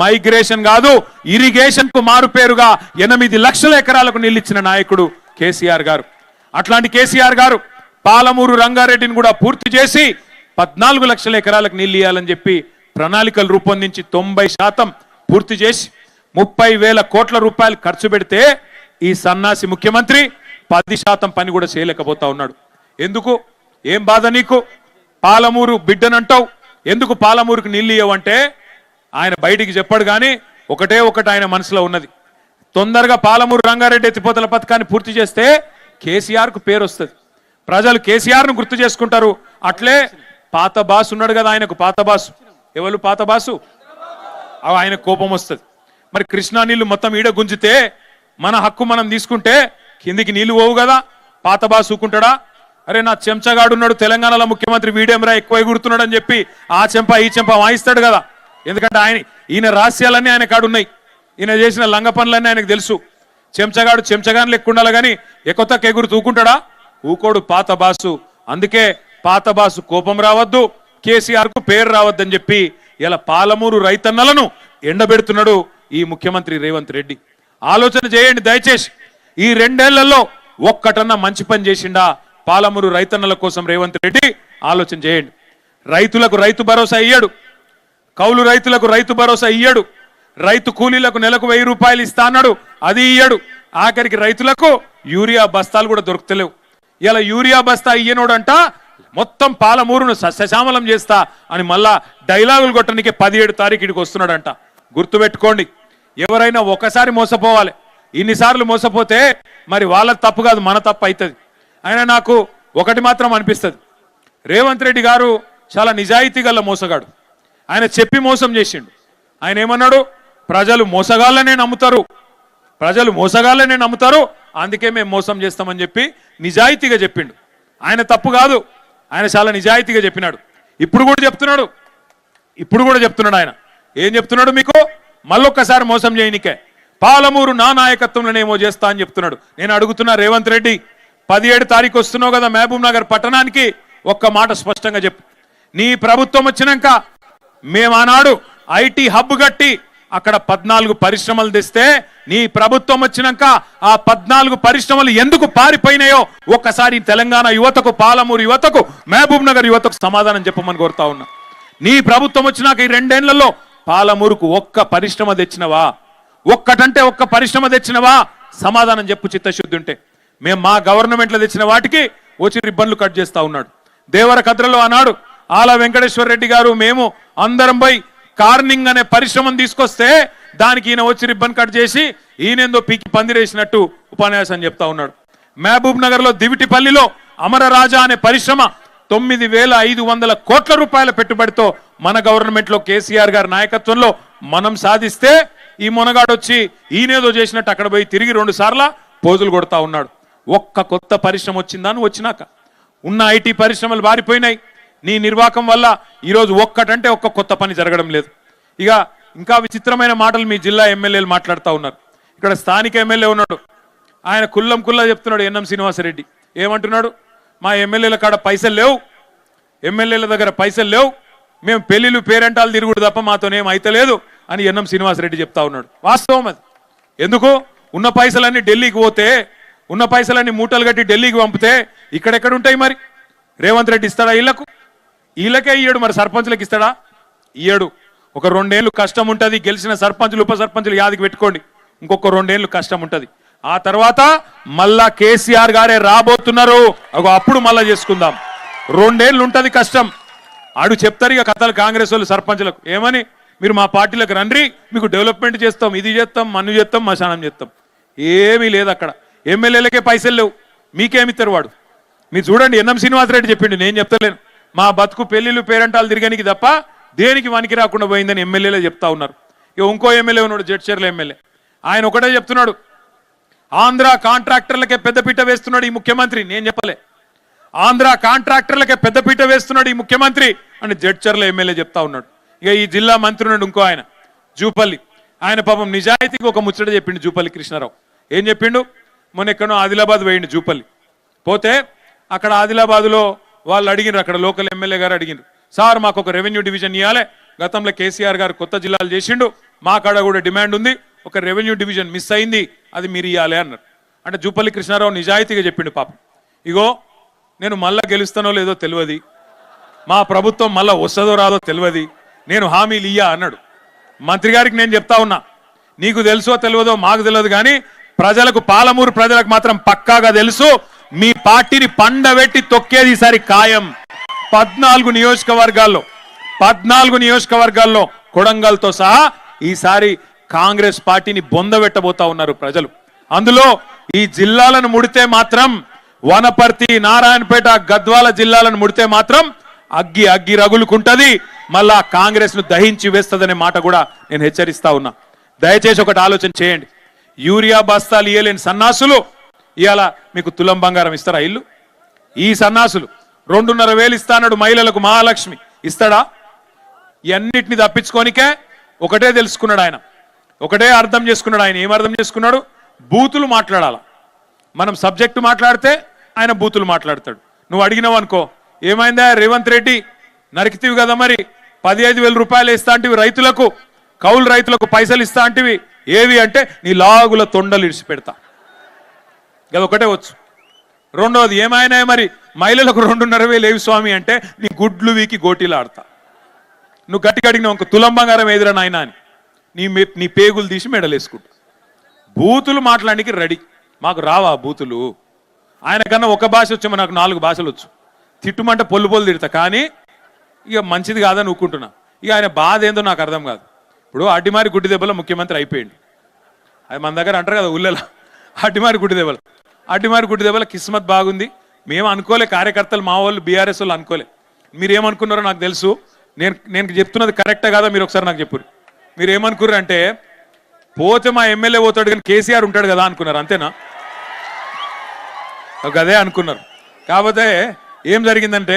Migration కాదు irrigation కు మారు పేరుగా 8 లక్షల ఎకరాలకు నీళ్ళిచ్చిన నాయకుడు కేసీఆర్ గారు. అట్లాంటి కేసీఆర్ గారు పాలమూరు రంగారెడ్డిని కూడా పూర్తి చేసి 14 లక్షల ఎకరాలకు నీళ్ళు ఇవ్వాలని చెప్పి ప్రణాళికలు రూపొందించి 90% పూర్తి చేసి 30,000 కోట్ల రూపాయలు ఖర్చు పెడితే ఈ సన్నాసి ముఖ్యమంత్రి 10% పని కూడా చేయలేకపోతా ఉన్నాడు. ఎందుకు? ఏం బాధ నీకు? పాలమూరు బిడ్డనంటావు, ఎందుకు పాలమూరుకు నీళ్ళు ఇవ్వమంటే ఆయన బయటికి చెప్పాడు కానీ ఒకటే ఒకటి ఆయన మనసులో ఉన్నది. తొందరగా పాలమూరు రంగారెడ్డి ఎత్తిపోతల పథకాన్ని పూర్తి చేస్తే కేసీఆర్కు పేరు వస్తుంది, ప్రజలు కేసీఆర్ను గుర్తు చేసుకుంటారు. అట్లే పాత బాసు ఉన్నాడు కదా ఆయనకు, పాత బాసు ఎవరు? పాత బాసు. ఆయన కోపం వస్తుంది. మరి కృష్ణా నీళ్లు మొత్తం ఈడ గుంజితే మన హక్కు మనం తీసుకుంటే కిందికి నీళ్లు పోవు కదా, పాత బాసు ఊకుంటాడా? అరే నా చెంచగాడున్నాడు తెలంగాణలో ముఖ్యమంత్రి వీడేమరా ఎక్కువ ఎగురుతున్నాడు అని చెప్పి ఆ చెంప ఈ చెంప వాయిస్తాడు కదా. ఎందుకంటే ఈయన రహస్యాలన్నీ ఆయన కాడున్నాయి, ఈయన చేసిన లంగ పనులన్నీ ఆయనకు తెలుసు. చెంచగాడు చెంచగాని లెక్కుండాలి కానీ ఎకొత్తకు ఎగురు తూకుంటాడా? ఊకోడు పాత బాసు. అందుకే పాత బాసు కోపం రావద్దు, కేసీఆర్ కు పేరు రావద్దని చెప్పి ఇలా పాలమూరు రైతన్నలను ఎండబెడుతున్నాడు ఈ ముఖ్యమంత్రి రేవంత్ రెడ్డి. ఆలోచన చేయండి దయచేసి, ఈ 2 ఏళ్లలో ఒక్కటన్నా మంచి పని చేసిండా పాలమూరు రైతన్నల కోసం రేవంత్ రెడ్డి? ఆలోచన చేయండి. రైతులకు రైతు భరోసా ఇయ్యడు, కౌలు రైతులకు రైతు భరోసా ఇయ్యడు, రైతు కూలీలకు నెలకు 1000 రూపాయలు ఇస్తా అన్నాడు, అది ఇయ్యడు. ఆఖరికి రైతులకు యూరియా బస్తాలు కూడా దొరుకుతలేవు. ఇలా యూరియా బస్తా ఇయ్యనోడంట మొత్తం పాలమూరును సస్యశ్యామలం చేస్తా అని మళ్ళా డైలాగులు కొట్టడానికి 17 తారీఖుకి వస్తున్నాడంట. గుర్తుపెట్టుకోండి, ఎవరైనా ఒకసారి మోసపోవాలి, ఇన్నిసార్లు మోసపోతే మరి వాళ్ళ తప్పు కాదు మన తప్పు అవుతుంది. ఆయన నాకు ఒకటి మాత్రం అనిపిస్తుంది, రేవంత్ రెడ్డి గారు చాలా నిజాయితీ గల మోసగాడు. ఆయన చెప్పి మోసం చేసిండు. ఆయన ఏమన్నాడు? ప్రజలు మోసగాళ్ళనే నమ్ముతారు, ప్రజలు మోసగాళ్ళనే నమ్ముతారు, అందుకే మేము మోసం చేస్తామని చెప్పి నిజాయితీగా చెప్పిండు. ఆయన తప్పు కాదు, ఆయన చాలా నిజాయితీగా చెప్పినాడు. ఇప్పుడు కూడా చెప్తున్నాడు ఆయన. ఏం చెప్తున్నాడు మీకు? మళ్ళొక్కసారి మోసం చేయనికే పాలమూరు నా నాయకత్వంలోనేమో చేస్తా అని చెప్తున్నాడు. నేను అడుగుతున్నా రేవంత్ రెడ్డి, 17 తారీఖు వస్తున్నావు కదా మహబూబ్ నగర్ పట్టణానికి, ఒక్క మాట స్పష్టంగా చెప్పు. నీ ప్రభుత్వం వచ్చినాక మేము ఆనాడు ఐటీ హబ్ కట్టి అక్కడ 14 పరిశ్రమలు తెస్తే నీ ప్రభుత్వం వచ్చినాక ఆ 14 పరిశ్రమలు ఎందుకు పారిపోయినాయో ఒక్కసారి తెలంగాణ యువతకు, పాలమూరు యువతకు, మహబూబ్ నగర్ యువతకు సమాధానం చెప్పమని కోరుతా ఉన్నా. నీ ప్రభుత్వం వచ్చినాక ఈ 2 ఏళ్లలో పాలమూరుకు ఒక్క పరిశ్రమ తెచ్చినవా? ఒక్కటంటే ఒక్క పరిశ్రమ తెచ్చినవా? సమాధానం చెప్పు చిత్తశుద్ధి ఉంటే. మేము మా గవర్నమెంట్లో తెచ్చిన వాటికి వచ్చి రిబ్బన్లు కట్ చేస్తా ఉన్నాడు. దేవరకద్రలో ఆనాడు ఆల వెంకటేశ్వర రెడ్డి గారు మేము అందరం పోయి కార్నింగ్ అనే పరిశ్రమను తీసుకొస్తే దానికి ఈయన వచ్చి రిబ్బన్ కట్ చేసి ఈయనేందో పీకి పందిరేసినట్టు ఉపన్యాసం చెప్తా ఉన్నాడు. మహబూబ్ నగర్ లో దివిటిపల్లిలో అమరరాజా అనే పరిశ్రమ 9,500 కోట్ల రూపాయల పెట్టుబడితో మన గవర్నమెంట్ లో కేసీఆర్ గారి నాయకత్వంలో మనం సాధిస్తే ఈ మొనగాడొచ్చి ఈయనేదో చేసినట్టు అక్కడ పోయి తిరిగి 2 సార్లు పోజులు కొడతా ఉన్నాడు. ఒక్క కొత్త పరిశ్రమ వచ్చిందాను వచ్చినాక ఉన్న ఐటీ పరిశ్రమలు బారిపోయినాయి. నీ నిర్వాహకం వల్ల ఈరోజు ఒక్కటంటే ఒక్క కొత్త పని జరగడం లేదు. ఇక ఇంకా విచిత్రమైన మాటలు మీ జిల్లా ఎమ్మెల్యేలు మాట్లాడుతూ ఉన్నారు. ఇక్కడ స్థానిక ఎమ్మెల్యే ఉన్నాడు, ఆయన కుల్లా చెప్తున్నాడు. ఎన్ఎం శ్రీనివాసరెడ్డి ఏమంటున్నాడు? మా ఎమ్మెల్యేల కాడ పైసలు లేవు, ఎమ్మెల్యేల దగ్గర పైసలు లేవు, మేము పెళ్లిళ్ళు పేరెంటాలు తిరుగుడు తప్ప మాతోనేం అయితలేదు అని ఎన్ఎం శ్రీనివాసరెడ్డి చెప్తా ఉన్నాడు. వాస్తవం అది. ఎందుకు? ఉన్న పైసలన్నీ ఢిల్లీకి పోతే, ఉన్న పైసలన్నీ మూటలు కట్టి ఢిల్లీకి పంపితే ఇక్కడెక్కడ ఉంటాయి? మరి రేవంత్ రెడ్డి ఇస్తాడా? వీళ్ళకే ఇయ్యడు, మరి సర్పంచులకు ఇస్తాడా? ఇయ్యడు. ఒక 2 ఏళ్ళు కష్టం ఉంటుంది, గెలిచిన సర్పంచులు ఉప సర్పంచులు యాదికి పెట్టుకోండి, ఇంకొక 2 ఏళ్ళు కష్టం ఉంటుంది. ఆ తర్వాత మళ్ళా కేసీఆర్ గారే రాబోతున్నారు, అప్పుడు మళ్ళా చేసుకుందాం. 2 ఏళ్ళు ఉంటుంది కష్టం. ఆడు చెప్తారు ఇక కథలు కాంగ్రెస్ వాళ్ళు సర్పంచులకు, ఏమని? మీరు మా పార్టీలకు రండి, మీకు డెవలప్మెంట్ చేస్తాం, ఇది చేస్తాం, మన్ను చేస్తాం, మశానం చేస్తాం. ఏమీ లేదు అక్కడ. ఎమ్మెల్యేలకే పైసలు లేవు, మీకేమిస్తారు వాడు? మీరు చూడండి, ఎన్ఎం శ్రీనివాసరెడ్డి చెప్పిండు, నేను చెప్తలేను. మా బతుకు పెళ్లిళ్ళు పేరెంటాలు తిరగనికి తప్ప దేనికి వనికి రాకుండా పోయిందని ఎమ్మెల్యేలే చెప్తా ఉన్నారు. ఇక ఇంకో ఎమ్మెల్యే ఉన్నాడు, జడ్చర్ల ఎమ్మెల్యే, ఆయన ఒకటే చెప్తున్నాడు, ఆంధ్ర కాంట్రాక్టర్లకే పెద్దపీట వేస్తున్నాడు ఈ ముఖ్యమంత్రి. నేను చెప్పలే, ఆంధ్ర కాంట్రాక్టర్లకే పెద్దపీట వేస్తున్నాడు ఈ ముఖ్యమంత్రి అని జడ్చర్ల ఎమ్మెల్యే చెప్తా ఉన్నాడు. ఇక ఈ జిల్లా మంత్రి ఉన్నాడు ఇంకో ఆయన, జూపల్లి, ఆయన పాపం నిజాయితీకి ఒక ముచ్చట చెప్పిండు. జూపల్లి కృష్ణారావు ఏం చెప్పిండు? మొన్న ఎక్కడో ఆదిలాబాద్ పోయిండు జూపల్లి. పోతే అక్కడ ఆదిలాబాద్లో వాళ్ళు అడిగినారు, అక్కడ లోకల్ ఎమ్మెల్యే గారు అడిగినారు, సార్ మాకు ఒక రెవెన్యూ డివిజన్ ఇవ్వాలి, గతంలో కేసీఆర్ గారు కొత్త జిల్లాలు చేసిండు, మా కాడ కూడా డిమాండ్ ఉంది, ఒక రెవెన్యూ డివిజన్ మిస్ అయింది, అది మీరు ఇవ్వాలి అన్నారు. అంటే జూపల్లి కృష్ణారావు నిజాయితీగా చెప్పిండు పాపం, ఇగో నేను మళ్ళా గెలుస్తానో లేదో తెలియదు, మా ప్రభుత్వం మళ్ళా వస్తుందో రాదో తెలియదు, నేను హామీలు ఇయ్యా అన్నాడు. మంత్రి గారికి నేను చెప్తా ఉన్నా, నీకు తెలుసో తెలియదో మాకు తెలియదు కానీ ప్రజలకు, పాలమూరు ప్రజలకు మాత్రం పక్కాగా తెలుసు, మీ పార్టీని పండబెట్టి తొక్కేది ఈసారి ఖాయం. 14 నియోజకవర్గాల్లో కొడంగల్తో సహా ఈసారి కాంగ్రెస్ పార్టీని బొందబెట్టబోతా ఉన్నారు ప్రజలు. అందులో ఈ జిల్లాలను ముడితే మాత్రం, వనపర్తి, నారాయణపేట, గద్వాల జిల్లాలను ముడితే మాత్రం అగ్గి రగులుకుంటది, మళ్ళా కాంగ్రెస్ ను దహించి వేస్తదనే మాట కూడా నేను హెచ్చరిస్తా ఉన్నా. దయచేసి ఒకటి ఆలోచన చేయండి, యూరియా బస్తాలు ఇయ్యలేని సన్నాసులు ఇవాళ మీకు తులం బంగారం ఇస్తారా? ఇల్లు ఈ సన్నాసులు 2,500 ఇస్తాడు మహిళలకు, మహాలక్ష్మి ఇస్తాడా? ఇవన్నిటిని తప్పించుకోనికే ఒకటే తెలుసుకున్నాడు ఆయన, ఒకటే అర్థం చేసుకున్నాడు ఆయన. ఏం అర్థం చేసుకున్నాడు? బూతులు మాట్లాడాల. మనం సబ్జెక్టు మాట్లాడితే ఆయన బూతులు మాట్లాడతాడు. నువ్వు అడిగినావు అనుకో, ఏమైందా రేవంత్ రెడ్డి నరికితివి కదా, మరి 15,000 రూపాయలు ఇస్తా అంటివి రైతులకు, కౌలు రైతులకు పైసలు ఇస్తా అంటివి ఏవి అంటే నీ లాగుల తొండలు ఇడిచి పెడతా, అదొకటే వచ్చు. రెండవది ఏమైనా మరి మహిళలకు 2,500 ఏవి స్వామి అంటే నీ గుడ్లు వీకి గోటీలు ఆడతా. నువ్వు గట్టిగా అడిగినావు ఇంకో తులం బంగారం ఎదురా నాయన అని నీ పేగులు తీసి మెడలేసుకుంటా. బూతులు మాట్లాడానికి రెడీ. మాకు రావా బూతులు? ఆయన కన్నా ఒక భాష వచ్చేమో, నాకు 4 భాషలు వచ్చు. తిట్టుమంటే పొల్లు తిడతా, కానీ ఇక మంచిది కాదని ఊరుకుంటున్నా. ఇక ఆయన బాధ ఏందో నాకు అర్థం కాదు. ఇప్పుడు అడ్డిమారి గుడ్డి దెబ్బలో ముఖ్యమంత్రి అయిపోయింది. అది మన దగ్గర అంటారు కదా ఊళ్ళలో, అడ్డిమారి గుడ్డి దెబ్బల కిస్మత్ బాగుంది. మేము అనుకోలే, కార్యకర్తలు మా వాళ్ళు బీఆర్ఎస్ వాళ్ళు అనుకోలే. మీరేమనుకున్నారో నాకు తెలుసు. నేను చెప్తున్నది కరెక్టా కాదా మీరు ఒకసారి నాకు చెప్పు. మీరు ఏమనుకున్నారు అంటే, పోతే మా ఎమ్మెల్యే పోతాడు కానీ కేసీఆర్ ఉంటాడు కదా అనుకున్నారు, అంతేనా? అదే అనుకున్నారు. కాకపోతే ఏం జరిగిందంటే